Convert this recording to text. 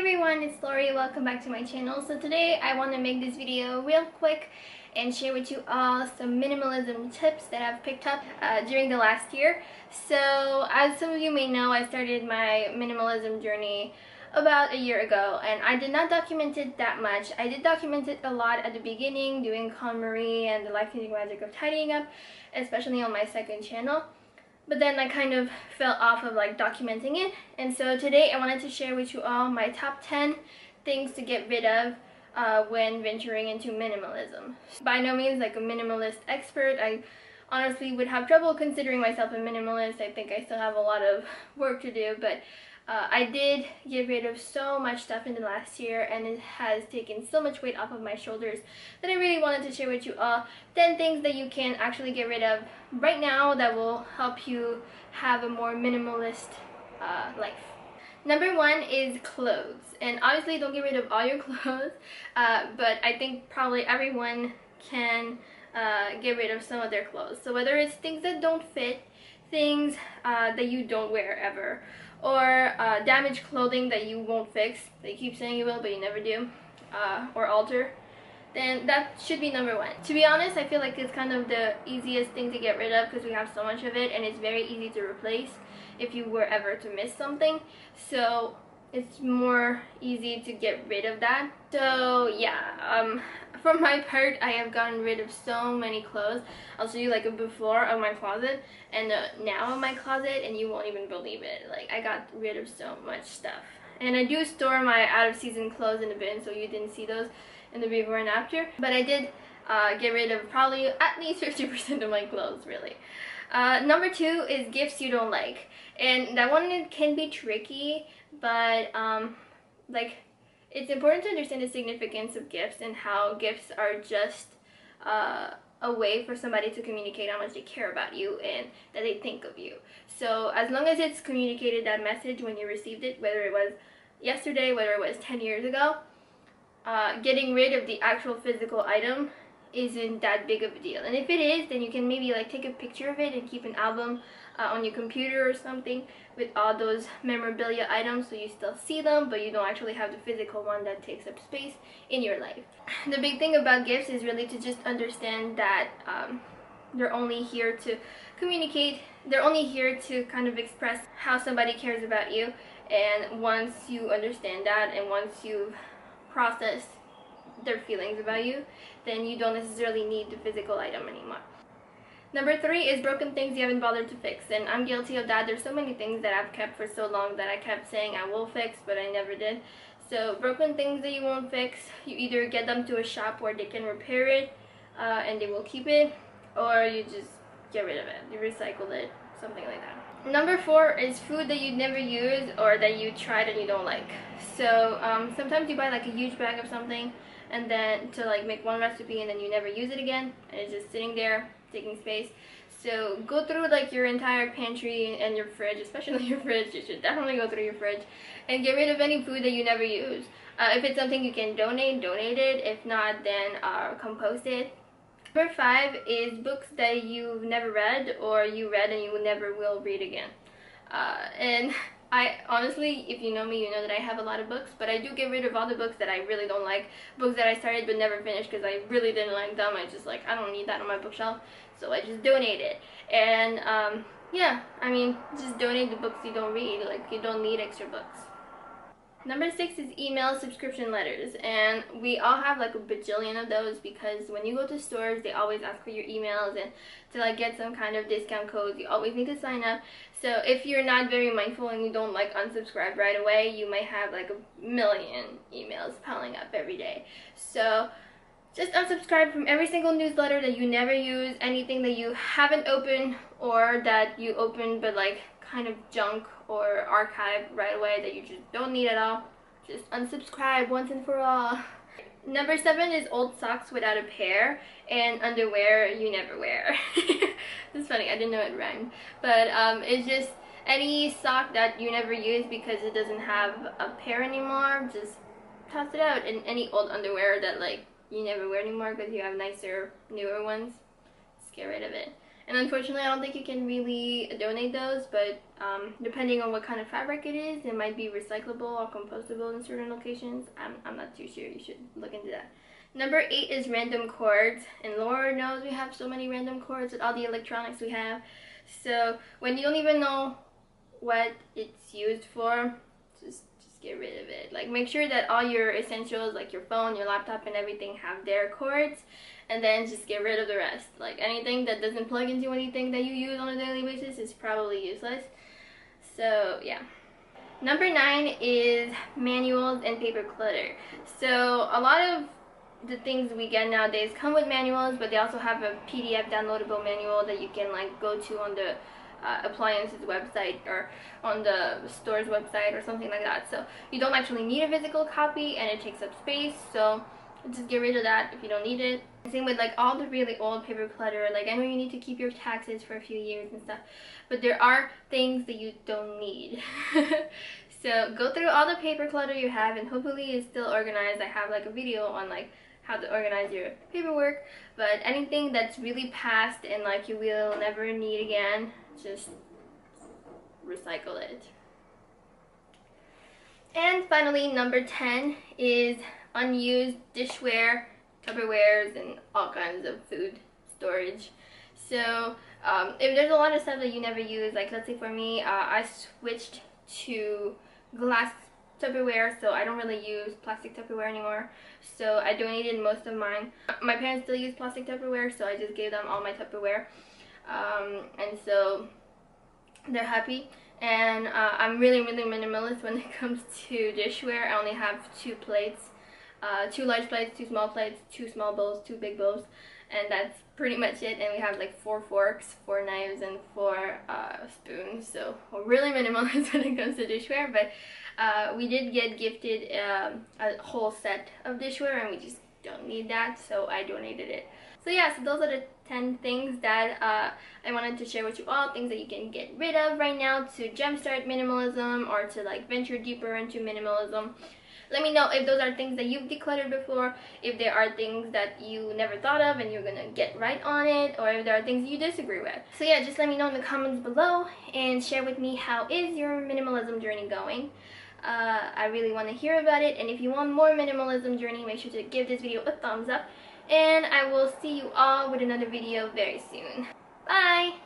everyone, it's Laurie. Welcome back to my channel. So today I want to make this video real quick and share with you all some minimalism tips that I've picked up during the last year. So as some of you may know, I started my minimalism journey about a year ago, and I did not document it that much. I did document it a lot at the beginning, doing KonMari and the life-changing magic of tidying up, especially on my second channel. But then I kind of fell off of documenting it, and so today I wanted to share with you all my top 10 things to get rid of when venturing into minimalism. By no means like a minimalist expert. I honestly would have trouble considering myself a minimalist. I think I still have a lot of work to do, but I did get rid of so much stuff in the last year, and it has taken so much weight off of my shoulders that I really wanted to share with you all 10 things that you can actually get rid of right now that will help you have a more minimalist life. Number one is clothes, and obviously don't get rid of all your clothes, but I think probably everyone can get rid of some of their clothes. So whether it's things that don't fit, things that you don't wear ever, or damaged clothing that you won't fix, that you keep saying you will but you never do, or alter, then that should be number one. To be honest, I feel like it's kind of the easiest thing to get rid of because we have so much of it, and it's very easy to replace if you were ever to miss something. So it's more easy to get rid of that. So yeah, for my part, I have gotten rid of so many clothes. I'll show you like a before of my closet and a now of my closet, and you won't even believe it. Like, I got rid of so much stuff. And I do store my out of season clothes in the bin, so you didn't see those in the before and after. But I did get rid of probably at least 50% of my clothes, really. Number two is gifts you don't like. And that one can be tricky, but like, it's important to understand the significance of gifts and how gifts are just a way for somebody to communicate how much they care about you and that they think of you. So as long as it's communicated that message when you received it, whether it was yesterday, whether it was 10 years ago, getting rid of the actual physical item isn't that big of a deal. And if it is, then you can maybe like take a picture of it and keep an album on your computer or something with all those memorabilia items, so you still see them but you don't actually have the physical one that takes up space in your life. The big thing about gifts is really to just understand that they're only here to communicate. They're only here to kind of express how somebody cares about you, and once you understand that and once you've processed their feelings about you, then you don't necessarily need the physical item anymore. Number three is broken things you haven't bothered to fix, and I'm guilty of that. There's so many things that I've kept for so long that I kept saying I will fix, but I never did. So broken things that you won't fix, you either get them to a shop where they can repair it and they will keep it, or you just get rid of it, you recycle it, something like that. Number four is food that you never use or that you tried and you don't like. So sometimes you buy like a huge bag of something and then to like make one recipe and then you never use it again, and it's just sitting there taking space. So go through like your entire pantry and your fridge, especially your fridge. You should definitely go through your fridge and get rid of any food that you never use. If it's something you can donate it. If not, then compost it. Number five is books that you've never read or you read and you never will read again. And I honestly, if you know me, you know that I have a lot of books, but I do get rid of all the books that I really don't like. Books that I started but never finished because I really didn't like them. I just I don't need that on my bookshelf, so I just donate it. And yeah, I mean, just donate the books you don't read. Like, you don't need extra books. Number six is email subscription letters, and we all have like a bajillion of those because when you go to stores, they always ask for your emails, and to like get some kind of discount codes, you always need to sign up. So if you're not very mindful and you don't like unsubscribe right away, you might have like a million emails piling up every day. So just unsubscribe from every single newsletter that you never use, anything that you haven't opened or that you opened but like kind of junk or archive right away that you just don't need at all. Just unsubscribe once and for all. Number seven is old socks without a pair and underwear you never wear. It's funny, I didn't know it rhymed, but it's just any sock that you never use because it doesn't have a pair anymore, just toss it out. And any old underwear that like you never wear anymore because you have nicer, newer ones, just get rid of it. And unfortunately, I don't think you can really donate those, but depending on what kind of fabric it is, it might be recyclable or compostable in certain locations. I'm not too sure. You should look into that. Number 8 is random cords, and Lord knows we have so many random cords with all the electronics we have. So when you don't even know what it's used for, just get rid of it. Like, make sure that all your essentials, like your phone, your laptop, and everything have their cords, and then just get rid of the rest. Like, anything that doesn't plug into anything that you use on a daily basis is probably useless. So yeah. Number 9 is manuals and paper clutter. So a lot of the things we get nowadays come with manuals, but they also have a PDF downloadable manual that you can like go to on the appliances website or on the store's website or something like that. So you don't actually need a physical copy, and it takes up space, so just get rid of that if you don't need it. Same with like all the really old paper clutter. Like, I know you need to keep your taxes for a few years and stuff, but there are things that you don't need. So go through all the paper clutter you have, and hopefully it's still organized. I have like a video on like how to organize your paperwork, but anything that's really past and like you will never need again, just recycle it. And finally, number 10 is unused dishware, Tupperwares, and all kinds of food storage. So if there's a lot of stuff that you never use, like let's say for me, I switched to glass Tupperware, so I don't really use plastic Tupperware anymore. So I donated most of mine. My parents still use plastic Tupperware, so I just gave them all my Tupperware. And so they're happy. And I'm really minimalist when it comes to dishware. I only have 2 plates, 2 large plates, 2 small plates, 2 small bowls, 2 big bowls, and that's pretty much it. And we have like 4 forks, 4 knives, and 4 spoons. So we're really minimalist when it comes to dishware, but we did get gifted a whole set of dishware, and we just don't need that, so I donated it. So yeah, so those are the 10 things that I wanted to share with you all, things that you can get rid of right now to jumpstart minimalism or to like venture deeper into minimalism. Let me know if those are things that you've decluttered before, if there are things that you never thought of and you're gonna get right on it, or if there are things you disagree with. So yeah, just let me know in the comments below and share with me how is your minimalism journey going. I really want to hear about it, and if you want more minimalism journey, make sure to give this video a thumbs up, and I will see you all with another video very soon. Bye!